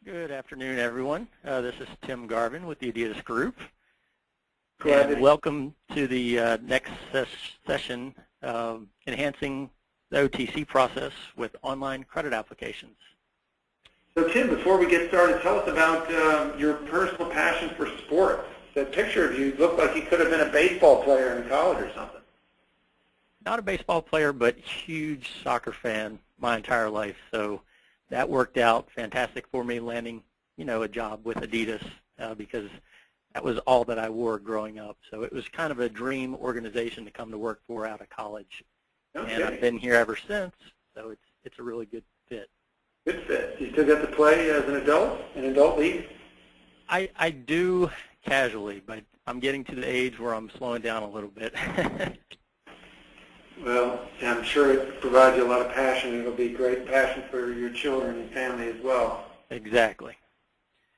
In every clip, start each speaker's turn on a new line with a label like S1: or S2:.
S1: Good afternoon, everyone. This is Tim Garvin with the Adidas Group.
S2: And
S1: welcome to the next session, Enhancing the O2C Process with Online Credit Applications.
S2: So Tim, before we get started, tell us about your personal passion for sports. That picture of you looked like you could have been a baseball player in college or something.
S1: Not a baseball player, but huge soccer fan my entire life. So that worked out fantastic for me, landing, a job with Adidas because that was all that I wore growing up. So it was kind of a dream organization to come to work for out of college.
S2: Okay.
S1: And I've been here ever since, so it's a really good fit.
S2: Good fit. You still get to play as an adult in adult league?
S1: I do casually, but I'm getting to the age where I'm slowing down a little bit.
S2: Well, I'm sure it provides you a lot of passion. It'll be great passion for your children and family as well.
S1: Exactly.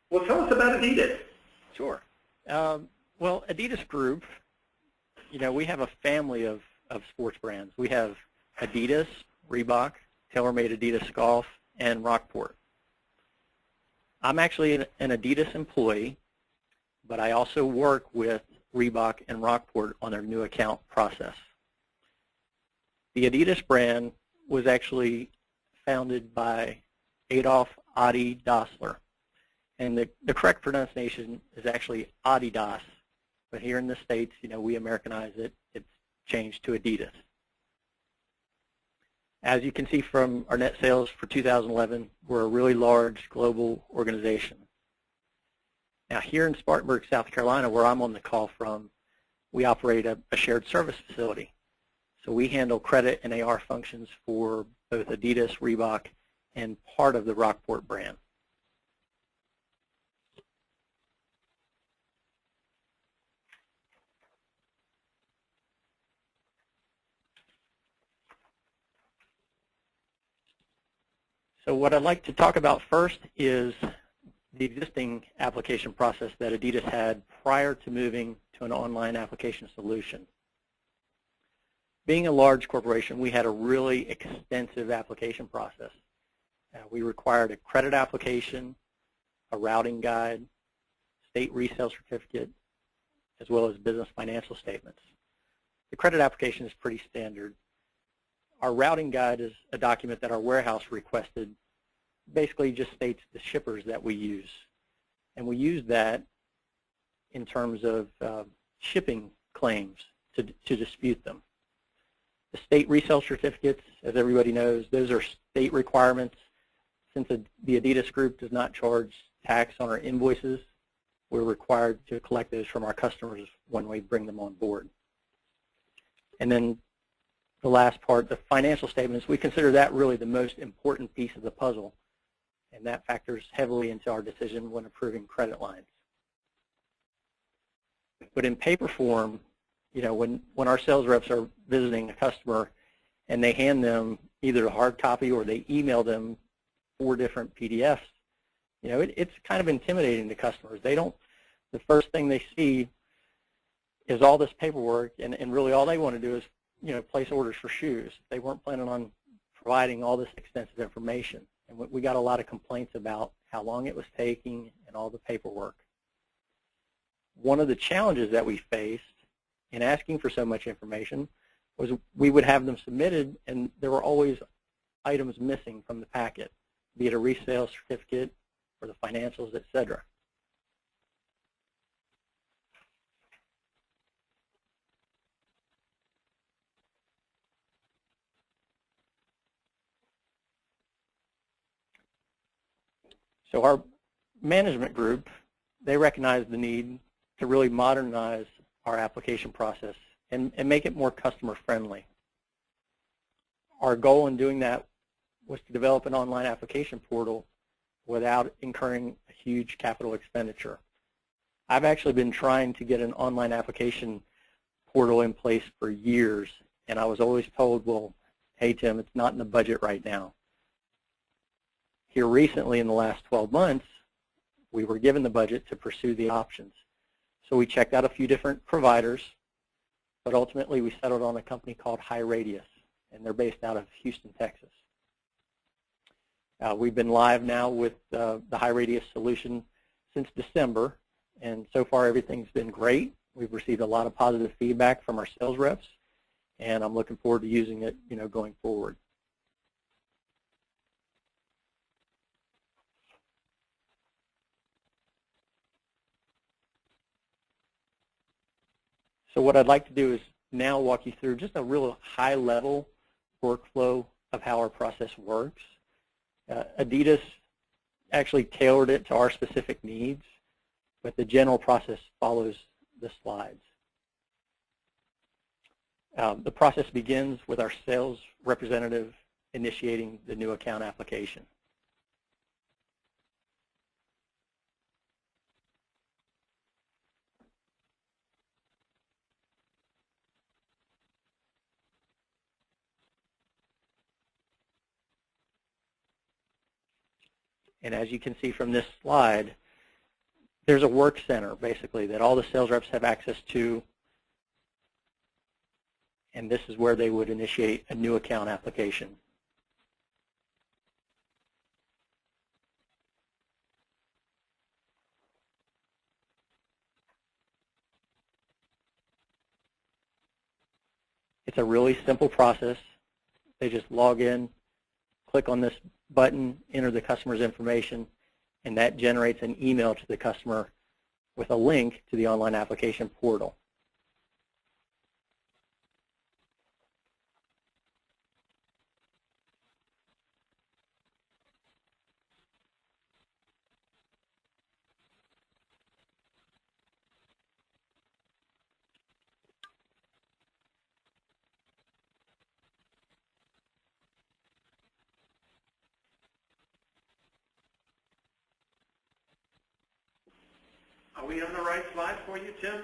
S2: Well, tell us about Adidas.
S1: Sure. Well, Adidas Group, we have a family of sports brands. We have Adidas, Reebok, TaylorMade Adidas Golf, and Rockport. I'm actually an Adidas employee, but I also work with Reebok and Rockport on their new account process. The Adidas brand was actually founded by Adolf Adi Dassler. And the correct pronunciation is actually Adidas. But here in the States, we Americanize it. It's changed to Adidas. As you can see from our net sales for 2011, we're a really large global organization. Now here in Spartanburg, South Carolina, where I'm on the call from, we operate a shared service facility. So we handle credit and AR functions for both Adidas, Reebok, and part of the Rockport brand. So what I'd like to talk about first is the existing application process that Adidas had prior to moving to an online application solution. Being a large corporation, we had a really extensive application process. We required a credit application, a routing guide, state resale certificate, as well as business financial statements. The credit application is pretty standard. Our routing guide is a document that our warehouse requested, basically just states the shippers that we use. And we use that in terms of shipping claims to dispute them. The state resale certificates, as everybody knows, those are state requirements. Since the Adidas Group does not charge tax on our invoices, we're required to collect those from our customers when we bring them on board. And then the last part, the financial statements, we consider that really the most important piece of the puzzle, and that factors heavily into our decision when approving credit lines. But in paper form, when our sales reps are visiting a customer and they hand them either a hard copy or they email them 4 different PDFs, it's kind of intimidating to customers. The first thing they see is all this paperwork, and really all they want to do is, place orders for shoes. They weren't planning on providing all this extensive information. And we got a lot of complaints about how long it was taking and all the paperwork. One of the challenges that we faced in asking for so much information was we would have them submitted and there were always items missing from the packet, be it a resale certificate or the financials, etc. So our management group, they recognized the need to really modernize our application process and make it more customer friendly. Our goal in doing that was to develop an online application portal without incurring a huge capital expenditure. I've actually been trying to get an online application portal in place for years, and I was always told, well, hey Tim, it's not in the budget right now. Here recently in the last 12 months, we were given the budget to pursue the options. So we checked out a few different providers, but ultimately we settled on a company called High Radius, and they're based out of Houston, Texas. We've been live now with the high radius solution since December, and so far everything's been great. We've received a lot of positive feedback from our sales reps, and I'm looking forward to using it, going forward. So what I'd like to do is now walk you through just a real high-level workflow of how our process works. Adidas actually tailored it to our specific needs, but the general process follows the slides. The process begins with our sales representative initiating the new account application. And as you can see from this slide, there's a work center, basically, that all the sales reps have access to, and this is where they would initiate a new account application. It's a really simple process. They just log in, click on this button, enter the customer's information, and that generates an email to the customer with a link to the online application portal.
S2: Are we on the right slide for you, Tim?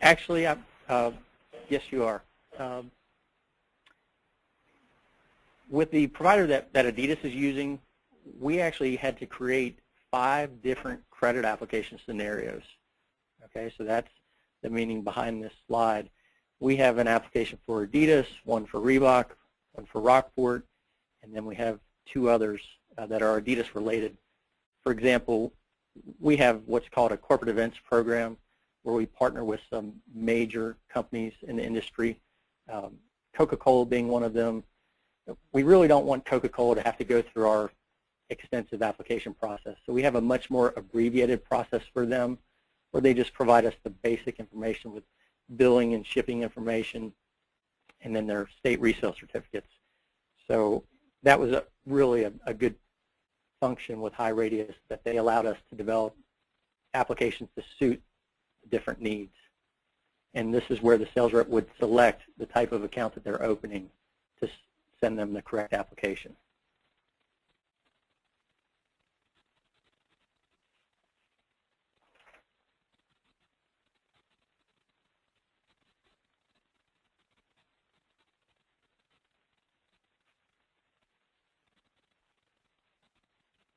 S1: Actually, yes, you are. With the provider that Adidas is using, we actually had to create 5 different credit application scenarios. Okay, so that's the meaning behind this slide. We have an application for Adidas, one for Reebok, one for Rockport, and then we have 2 others that are Adidas related. For example, we have what's called a corporate events program where we partner with some major companies in the industry, Coca-Cola being one of them. We really don't want Coca-Cola to have to go through our extensive application process. So we have a much more abbreviated process for them where they just provide us the basic information with billing and shipping information and then their state resale certificates. So that was really a good function with high radius that they allowed us to develop applications to suit the different needs. And this is where the sales rep would select the type of account that they're opening to send them the correct application.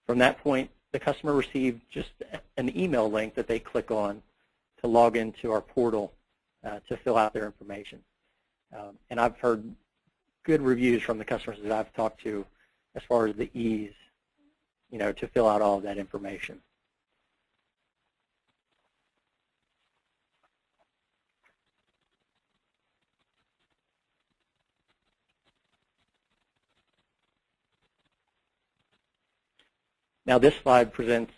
S1: From that point, the customer received just an email link that they click on to log into our portal to fill out their information. And I've heard good reviews from the customers that I've talked to as far as the ease, to fill out all of that information. Now this slide presents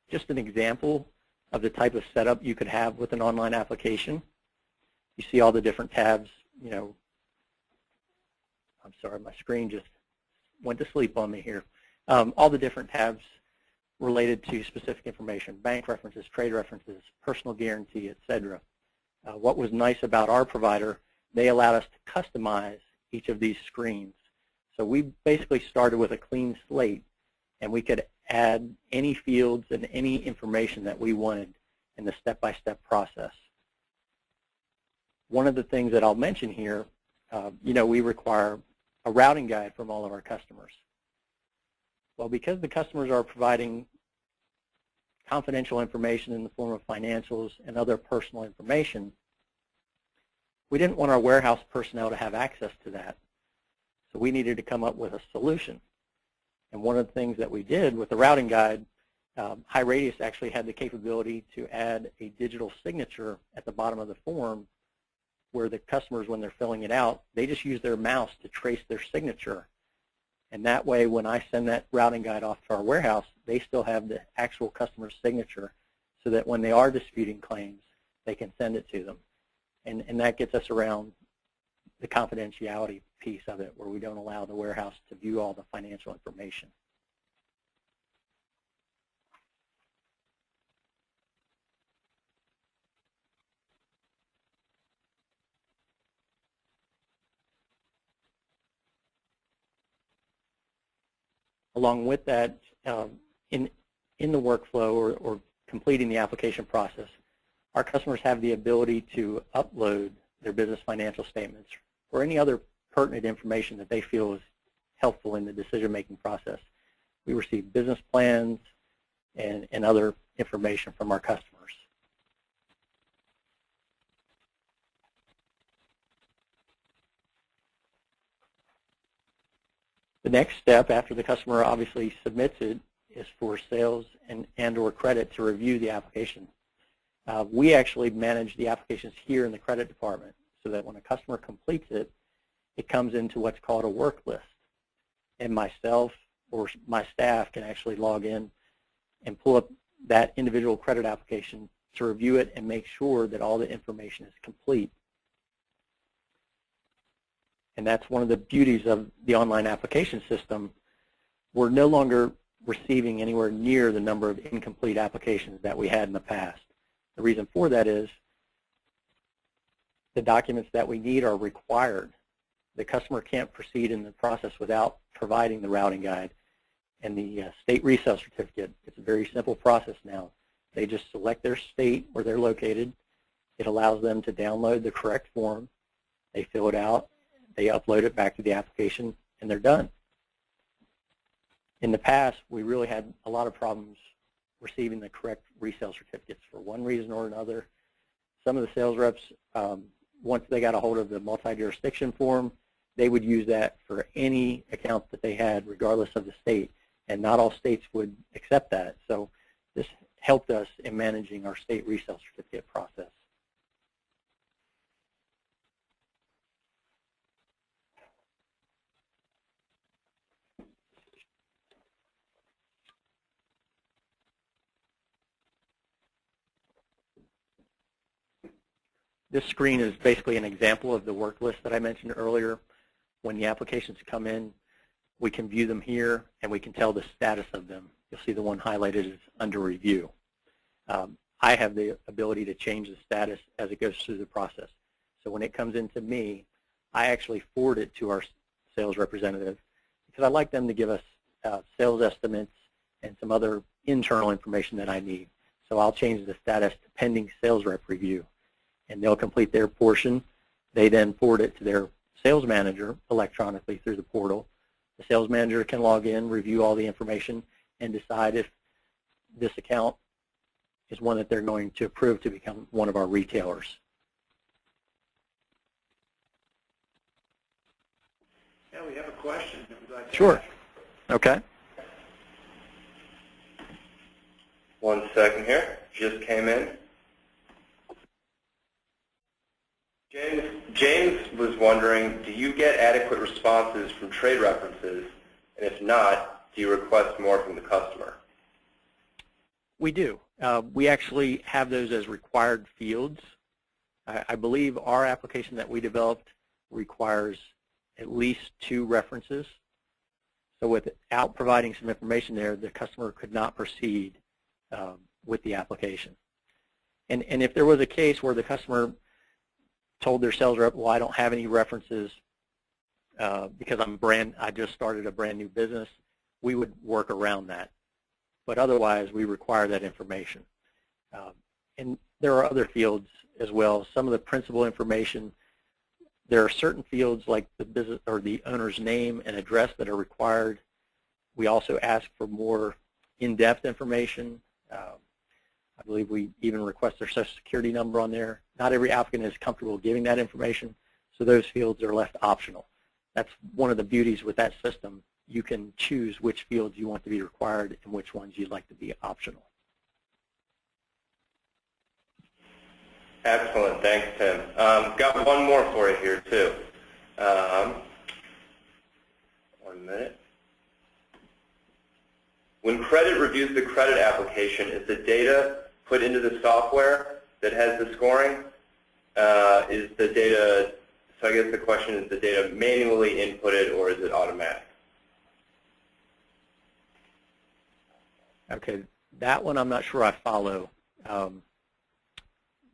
S1: just an example of the type of setup you could have with an online application. You see all the different tabs, I'm sorry, my screen just went to sleep on me here. All the different tabs related to specific information, bank references, trade references, personal guarantee, etc. What was nice about our provider, they allowed us to customize each of these screens. So we basically started with a clean slate, and we could add any fields and any information that we wanted in the step-by-step process. One of the things that I'll mention here, we require a routing guide from all of our customers. Well, because the customers are providing confidential information in the form of financials and other personal information, we didn't want our warehouse personnel to have access to that. So we needed to come up with a solution. And one of the things that we did with the routing guide, HighRadius actually had the capability to add a digital signature at the bottom of the form where the customers, when they're filling it out, they just use their mouse to trace their signature. And that way, when I send that routing guide off to our warehouse, they still have the actual customer's signature so that when they are disputing claims, they can send it to them. And that gets us around the confidentiality piece of it, where we don't allow the warehouse to view all the financial information. Along with that, in the workflow or completing the application process, our customers have the ability to upload their business financial statements or any other pertinent information that they feel is helpful in the decision-making process. We receive business plans and other information from our customers. The next step after the customer obviously submits it is for sales and or credit to review the application. We actually manage the applications here in the credit department so that when a customer completes it, it comes into what's called a work list. And myself or my staff can actually log in and pull up that individual credit application to review it and make sure that all the information is complete. And that's one of the beauties of the online application system. We're no longer receiving anywhere near the number of incomplete applications that we had in the past. The reason for that is the documents that we need are required. The customer can't proceed in the process without providing the routing guide and the state resale certificate. It's a very simple process now. They just select their state where they're located. It allows them to download the correct form. They fill it out. They upload it back to the application, and they're done. In the past, we really had a lot of problems receiving the correct resale certificates for one reason or another. Some of the sales reps, once they got a hold of the multi-jurisdiction form, they would use that for any account that they had, regardless of the state, and not all states would accept that. So this helped us in managing our state resale certificate process. This screen is basically an example of the work list that I mentioned earlier. When the applications come in, we can view them here, and we can tell the status of them. You'll see the one highlighted is under review. I have the ability to change the status as it goes through the process. So when it comes into me, I actually forward it to our sales representative because I like them to give us sales estimates and some other internal information that I need. So I'll change the status to pending sales rep review, and they'll complete their portion. They then forward it to their sales manager electronically through the portal. The sales manager can log in, review all the information, and decide if this account is one that they're going to approve to become one of our retailers.
S2: Yeah, we have a question that we'd like to
S1: Sure.
S2: ask.
S1: Okay.
S3: 1 second here. Just came in. James was wondering, do you get adequate responses from trade references? And if not, do you request more from the customer?
S1: We do. We actually have those as required fields. I believe our application that we developed requires at least 2 references. So without providing some information there, the customer could not proceed with the application. And if there was a case where the customer told their sales rep, well, I don't have any references because I just started a brand new business, we would work around that. But otherwise, we require that information. And there are other fields as well. Some of the principal information, there are certain fields like the business or the owner's name and address that are required. We also ask for more in-depth information. I believe we even request their Social Security number on there. Not every applicant is comfortable giving that information, so those fields are left optional. That's one of the beauties with that system. you can choose which fields you want to be required and which ones you'd like to be optional.
S3: Excellent. Thanks, Tim. Got one more for you here, too. 1 minute. When credit reviews the credit application, is the data put into the software that has the scoring? Is the data, so I guess the question is the data manually inputted or is it automatic?
S1: Okay, that one I'm not sure I follow.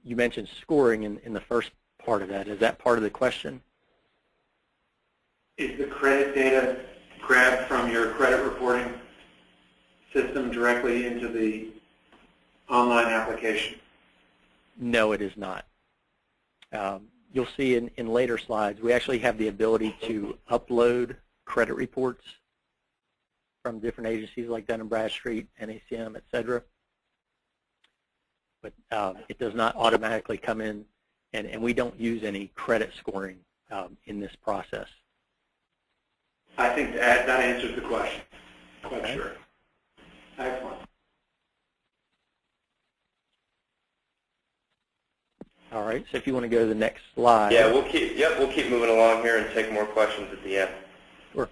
S1: You mentioned scoring in the first part of that. Is that part of the question?
S2: Is the credit data grabbed from your credit reporting system directly into the online application?
S1: No, it is not. You'll see in later slides, we actually have the ability to upload credit reports from different agencies like Dun & Bradstreet, NACM, et cetera. But it does not automatically come in, and we don't use any credit scoring in this process.
S2: I think that answers the question. Quite
S1: Okay.
S2: sure. Excellent.
S1: All right, so if you want to go to the next slide.
S3: Yeah, we'll keep moving along here and take more questions at the end.
S1: Sure.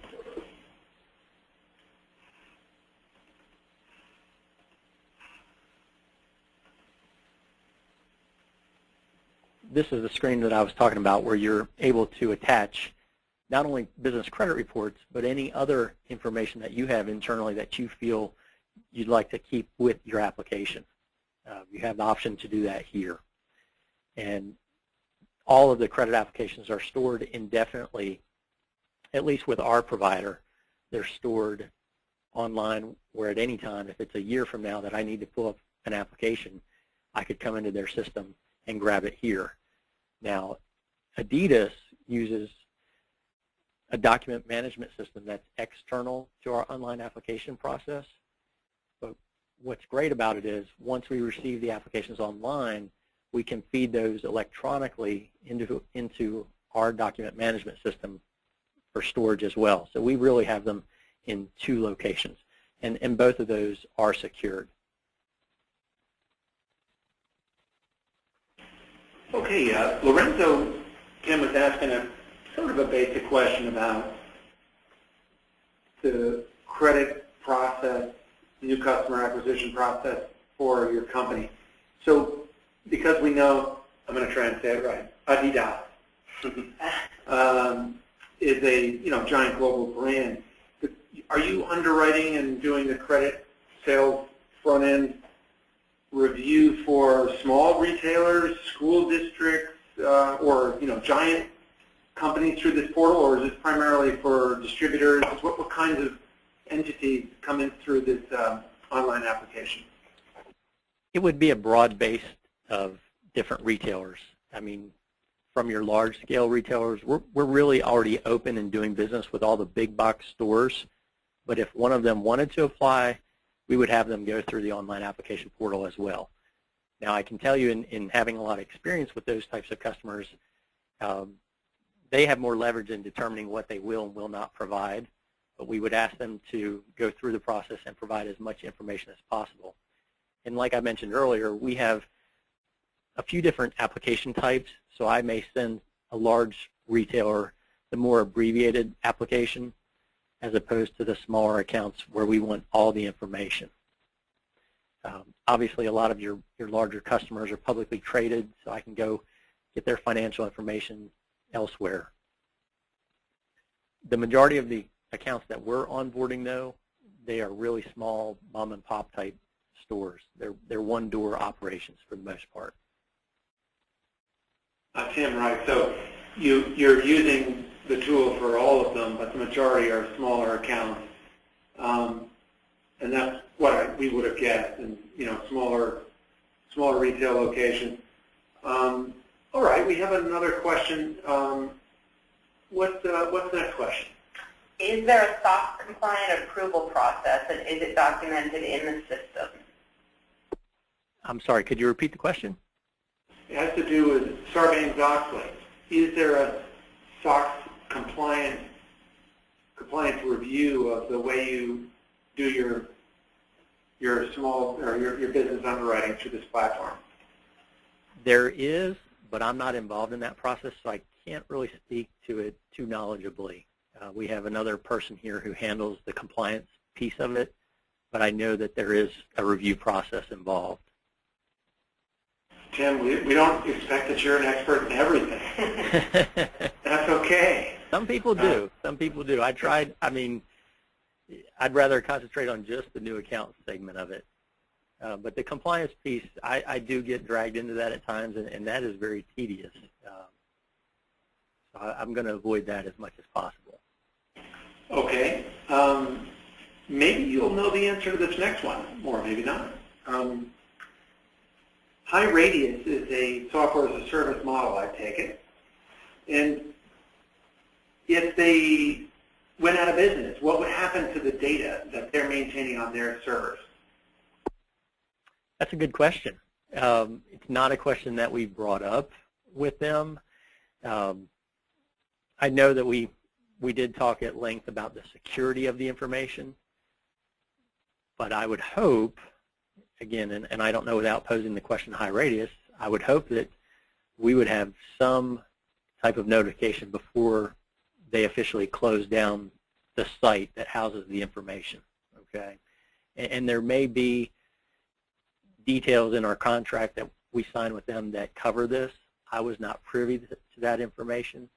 S1: This is the screen that I was talking about where you're able to attach not only business credit reports, but any other information that you have internally that you feel you'd like to keep with your application. You have the option to do that here. And all of the credit applications are stored indefinitely, at least with our provider. They're stored online where at any time, if it's a year from now that I need to pull up an application, I could come into their system and grab it here. Now, Adidas uses a document management system that's external to our online application process. But what's great about it is once we receive the applications online, we can feed those electronically into our document management system for storage as well. So we really have them in 2 locations, and both of those are secured.
S2: Okay, Lorenzo, Tim was asking a sort of a basic question about the credit process, new customer acquisition process for your company. So because we know, I'm going to try and say it right, Adidas is a giant global brand. Are you underwriting and doing the credit sales front end review for small retailers, school districts, or giant companies through this portal, or is this primarily for distributors? What kinds of entities come in through this online application?
S1: It would be a broad base of different retailers. I mean, from your large-scale retailers, we're really already open and doing business with all the big box stores. But if one of them wanted to apply, we would have them go through the online application portal as well. Now, I can tell you in having a lot of experience with those types of customers, they have more leverage in determining what they will and will not provide, but we would ask them to go through the process and provide as much information as possible. And like I mentioned earlier, we have a few different application types, so I may send a large retailer the more abbreviated application as opposed to the smaller accounts where we want all the information. Obviously, a lot of your larger customers are publicly traded, so I can go get their financial information elsewhere. The majority of the accounts that we're onboarding, though, they are really small mom-and-pop type stores. They're one-door operations for the most part.
S2: Tim, right. So you're using the tool for all of them, but the majority are smaller accounts. And that's what we would have guessed, and smaller retail locations. All right, we have another question. What's the next question?
S4: Is there a SOX compliant approval process, and is it documented in the system?
S1: I'm sorry, could you repeat the question?
S2: It has to do with Sarbanes-Oxley. Is there a SOX compliant compliance review of the way you do your small or your business underwriting through this platform?
S1: There is, but I'm not involved in that process, so I can't really speak to it too knowledgeably. We have another person here who handles the compliance piece of it, but I know that there is a review process involved.
S2: Tim, we don't expect that you're an expert in everything. That's okay.
S1: Some people do. Some people do. I'd rather concentrate on just the new account segment of it. But the compliance piece, I do get dragged into that at times, and that is very tedious. So I'm going to avoid that as much as possible.
S2: Okay. Maybe you'll know the answer to this next one, or maybe not. High Radius is a software as a service model, I take it. And if they went out of business, what would happen to the data that they're maintaining on their servers?
S1: That's a good question. It's not a question that we brought up with them. I know that we did talk at length about the security of the information, but I would hope, again, and I don't know without posing the question High Radius, I would hope that we would have some type of notification before they officially close down the site that houses the information, okay? And there may be details in our contract that we sign with them that cover this. I was not privy to that information.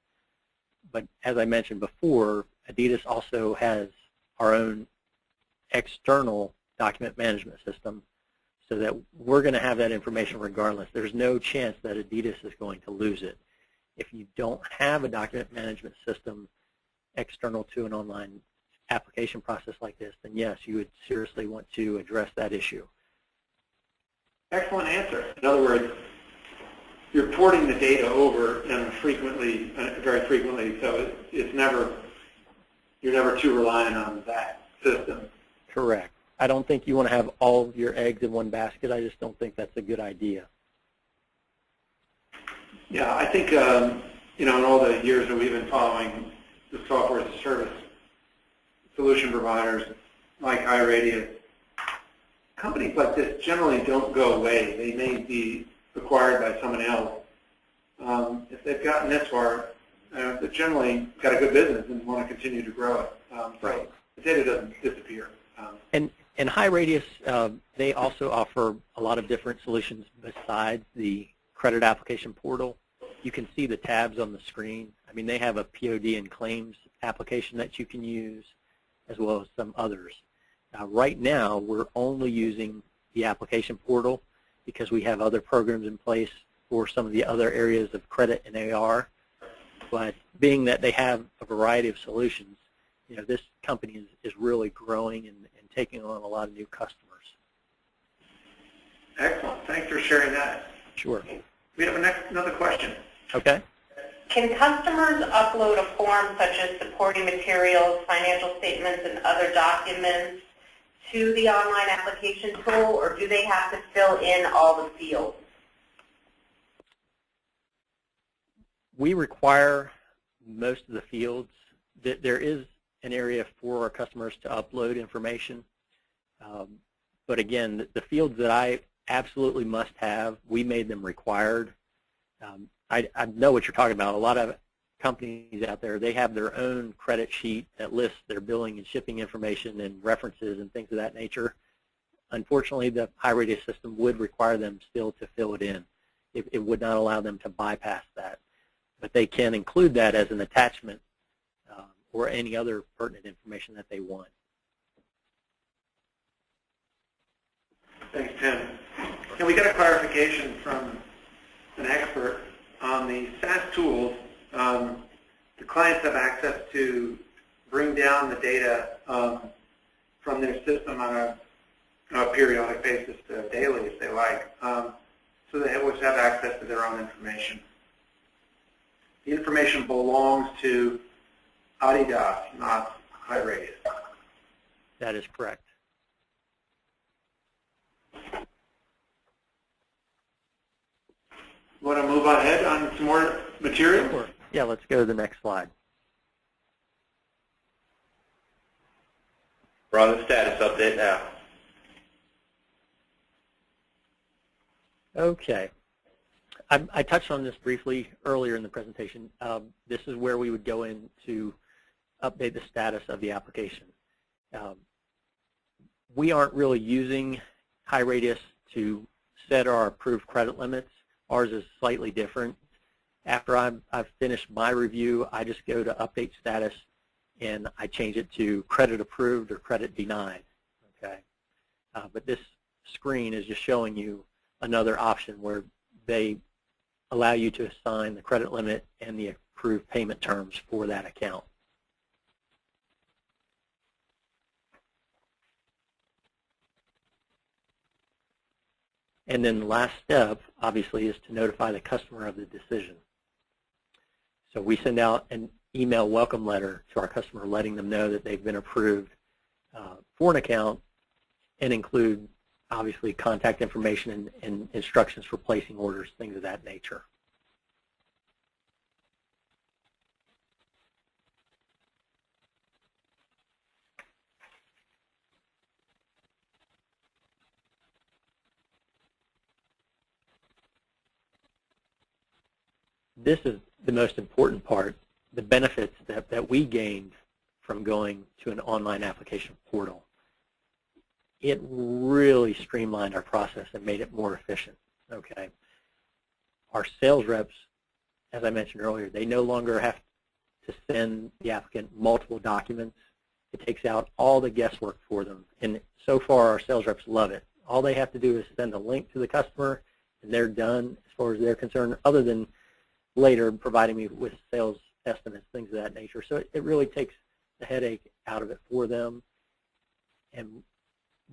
S1: But as I mentioned before, Adidas also has our own external document management system so that we're going to have that information regardless. There's no chance that Adidas is going to lose it. If you don't have a document management system external to an online application process like this, then yes, you would seriously want to address that issue.
S2: Excellent answer. In other words, you're porting the data over and very frequently, so you're never too reliant on that system.
S1: Correct. I don't think you want to have all of your eggs in one basket. I just don't think that's a good idea.
S2: Yeah, I think in all the years that we've been following the software as a service solution providers like High Radius, companies like this generally don't go away. They may be acquired by someone else. If they've gotten this far, they've generally got a good business and want to continue to grow it.
S1: Right.
S2: So the data doesn't disappear.
S1: And High Radius, they also offer a lot of different solutions besides the credit application portal. You can see the tabs on the screen. I mean, they have a POD and claims application that you can use, as well as some others. Right now, we're only using the application portal because we have other programs in place for some of the other areas of credit and AR. But being that they have a variety of solutions, this company is really growing and taking on a lot of new customers.
S2: Excellent. Thanks for sharing that.
S1: Sure.
S2: We have another question.
S1: Okay.
S4: Can customers upload a form such as supporting materials, financial statements, and other documents to the online application tool, or do they have to fill in all the fields?
S1: We require most of the fields. There is an area for our customers to upload information. But again, the fields that I absolutely must have, we made them required. I know what you're talking about. A lot of companies out there, they have their own credit sheet that lists their billing and shipping information and references and things of that nature. Unfortunately, the High Radius system would require them still to fill it in. It would not allow them to bypass that. But they can include that as an attachment or any other pertinent information that they want.
S2: Thanks, Tim. And we got a clarification from an expert on the SaaS tools. The clients have access to bring down the data from their system on a periodic basis, daily if they like. So they always have access to their own information. The information belongs to Adidas, not High Radius.
S1: That is correct.
S2: Want to move ahead on some more material?
S1: Sure. Yeah, let's go to the next slide.
S3: We're on the status update now.
S1: Okay. I touched on this briefly earlier in the presentation. This is where we would go in to update the status of the application. We aren't really using HighRadius to set our approved credit limits. Ours is slightly different. After I've finished my review, I just go to update status and I change it to credit approved or credit denied. Okay. But this screen is just showing you another option where they allow you to assign the credit limit and the approved payment terms for that account. And then the last step, obviously, is to notify the customer of the decision. So we send out an email welcome letter to our customer letting them know that they've been approved for an account and include, obviously, contact information and instructions for placing orders, things of that nature. This is the most important part, the benefits that we gained from going to an online application portal. It really streamlined our process and made it more efficient. Okay. Our sales reps, as I mentioned earlier, they no longer have to send the applicant multiple documents. It takes out all the guesswork for them. And so far, our sales reps love it. All they have to do is send a link to the customer, and they're done as far as they're concerned, other than later providing me with sales estimates, things of that nature. So it really takes the headache out of it for them. And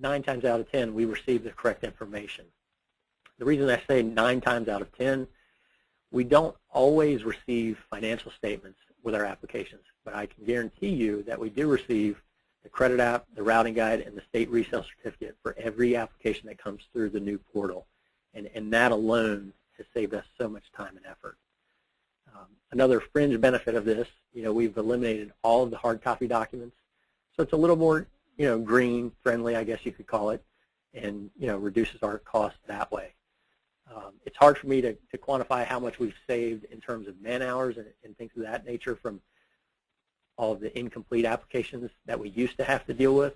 S1: 9 times out of 10, we receive the correct information. The reason I say 9 times out of 10, we don't always receive financial statements with our applications, but I can guarantee you that we do receive the credit app, the routing guide, and the state resale certificate for every application that comes through the new portal. And that alone has saved us so much time and effort. Another fringe benefit of this, we've eliminated all of the hard copy documents, so it's a little more, green friendly, I guess you could call it, and reduces our costs that way. It's hard for me to quantify how much we've saved in terms of man hours and things of that nature from all of the incomplete applications that we used to have to deal with,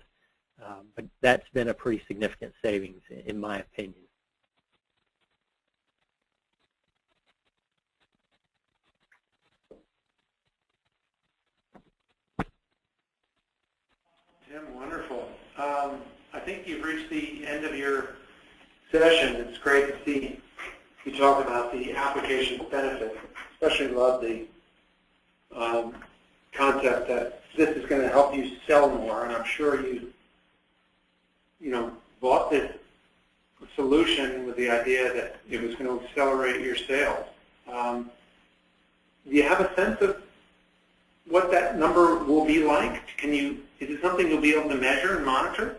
S1: but that's been a pretty significant savings in my opinion.
S2: Tim, wonderful. I think you've reached the end of your session. It's great to see you talk about the application benefits. Especially love the concept that this is going to help you sell more, and I'm sure you bought this solution with the idea that it was going to accelerate your sales. Do you have a sense of what that number will be like? Is it something you'll be able to measure and monitor?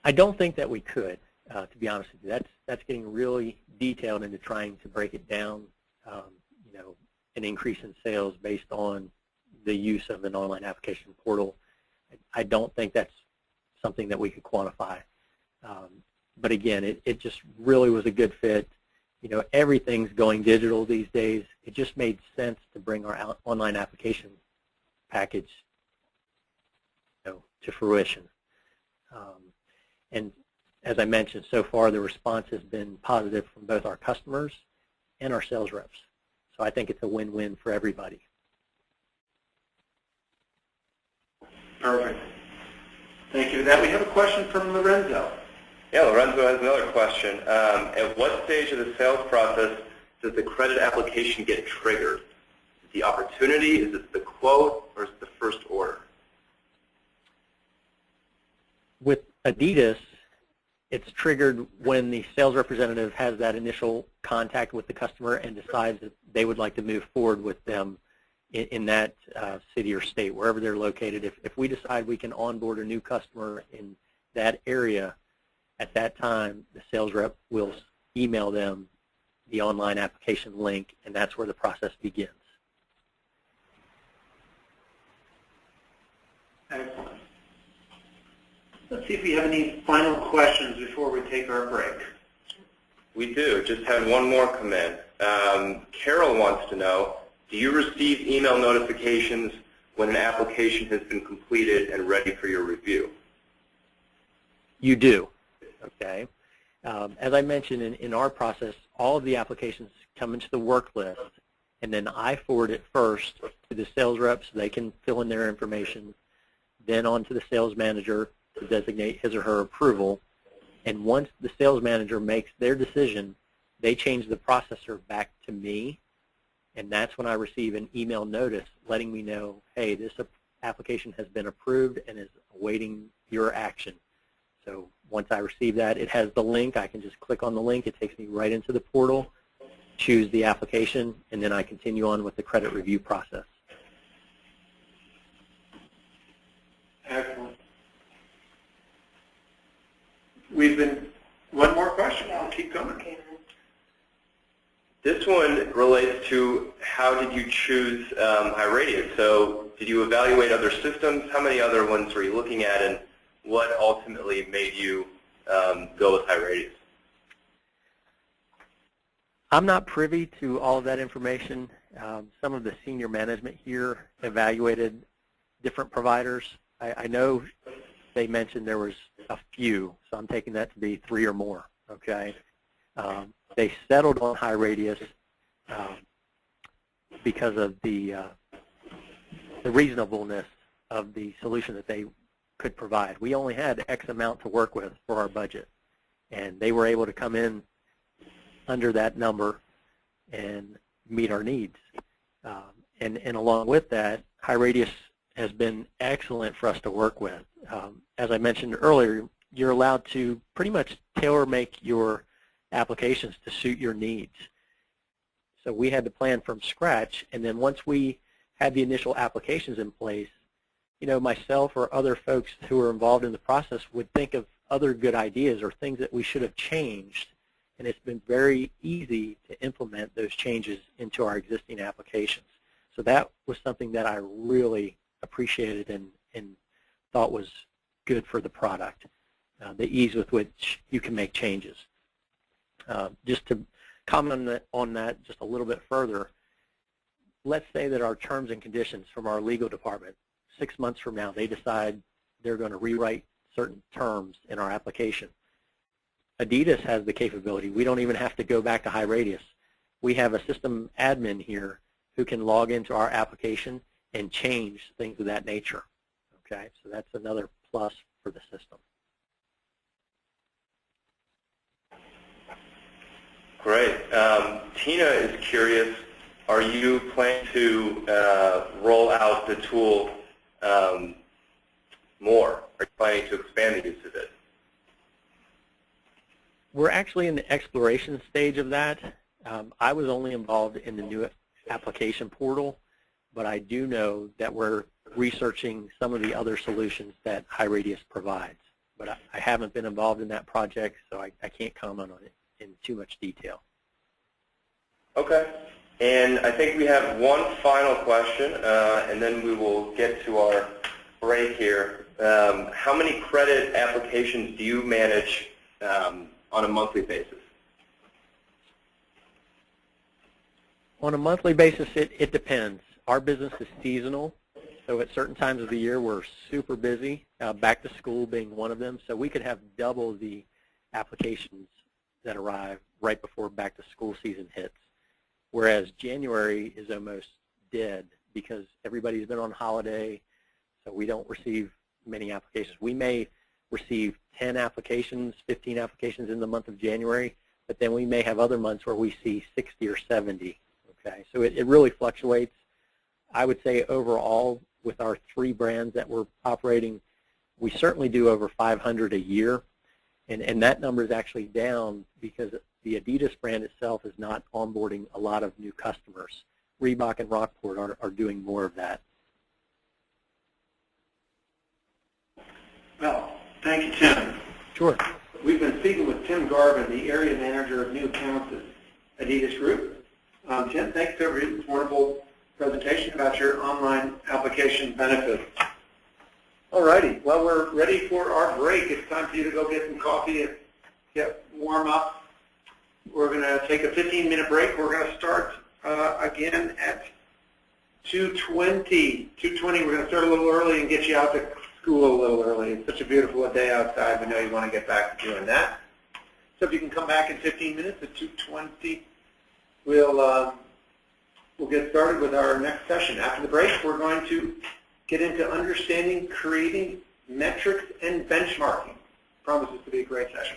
S1: I don't think that we could, to be honest with you. That's getting really detailed into trying to break it down, an increase in sales based on the use of an online application portal. I don't think that's something that we could quantify. But again, it just really was a good fit. Everything's going digital these days. It just made sense to bring our online application package to fruition. And as I mentioned, so far the response has been positive from both our customers and our sales reps. So I think it's a win-win for everybody.
S2: Perfect. Thank you for that. We have a question from Lorenzo.
S3: Yeah, Lorenzo has another question. At what stage of the sales process does the credit application get triggered? Is it the opportunity, is it the quote, or is it the first order?
S1: With Adidas, it's triggered when the sales representative has that initial contact with the customer and decides that they would like to move forward with them in that city or state, wherever they're located. If we decide we can onboard a new customer in that area, at that time, the sales rep will email them the online application link, and that's where the process begins.
S2: Excellent. Let's see if we have any final questions before we take our break.
S3: We do. Just had one more come in. Carol wants to know, do you receive email notifications when an application has been completed and ready for your review?
S1: You do. Okay. As I mentioned in our process, all of the applications come into the work list, and then I forward it first to the sales rep so they can fill in their information, then on to the sales manager to designate his or her approval. And once the sales manager makes their decision, they change the processor back to me, and that's when I receive an email notice letting me know, hey, this application has been approved and is awaiting your action. So once I receive that, it has the link. I can just click on the link. It takes me right into the portal, choose the application, and then I continue on with the credit review process.
S2: Excellent. One more question. I'll keep going.
S3: This one relates to how did you choose HighRadius? So did you evaluate other systems? How many other ones were you looking at, and what ultimately made you go with HighRadius?
S1: I'm not privy to all of that information. Some of the senior management here evaluated different providers. I know they mentioned there was a few, so I'm taking that to be 3 or more. Okay, they settled on HighRadius because of the reasonableness of the solution that they could provide. We only had X amount to work with for our budget, and they were able to come in under that number and meet our needs. And along with that, HighRadius has been excellent for us to work with. As I mentioned earlier, you're allowed to pretty much tailor-make your applications to suit your needs. So we had to plan from scratch, and then once we had the initial applications in place, you know, myself or other folks who were involved in the process would think of other good ideas or things that we should have changed, and it's been very easy to implement those changes into our existing applications. So that was something that I really appreciated and thought was good for the product, the ease with which you can make changes. Just to comment on that just a little bit further, let's say that our terms and conditions from our legal department, 6 months from now, they decide they're going to rewrite certain terms in our application. Adidas has the capability. We don't even have to go back to HighRadius. We have a system admin here who can log into our application and change things of that nature. Okay, so that's another plus for the system.
S3: Great. Tina is curious, are you planning to roll out the tool more? Are you planning to expand the use of it?
S1: We're actually in the exploration stage of that. I was only involved in the new application portal, but I do know that we're researching some of the other solutions that HighRadius provides. But I haven't been involved in that project, so I can't comment on it in too much detail.
S3: Okay. And I think we have one final question, and then we will get to our break here. How many credit applications do you manage on a monthly basis?
S1: On a monthly basis, it depends. Our business is seasonal, so at certain times of the year we're super busy, back to school being one of them, so we could have double the applications that arrive right before back to school season hits, whereas January is almost dead because everybody's been on holiday, so we don't receive many applications. We may receive 10 applications, 15 applications in the month of January, but then we may have other months where we see 60 or 70. Okay, so it really fluctuates. I would say overall, with our 3 brands that we're operating, we certainly do over 500 a year, and that number is actually down because the Adidas brand itself is not onboarding a lot of new customers. Reebok and Rockport are doing more of that.
S2: Well, thank you, Tim.
S1: Sure.
S2: We've been speaking with Tim Garvin, the area manager of new accounts at Adidas Group. Tim, thanks for this wonderful presentation about your online application benefits. All righty. Well, we're ready for our break. It's time for you to go get some coffee and get warm up. We're going to take a 15-minute break. We're going to start again at 2:20. 2:20. We're going to start a little early and get you out to school a little early. It's such a beautiful day outside. We know you want to get back to doing that. So if you can come back in 15 minutes at 2:20, we'll get started with our next session. After the break, we're going to get into understanding, creating metrics, and benchmarking. Promises to be a great session.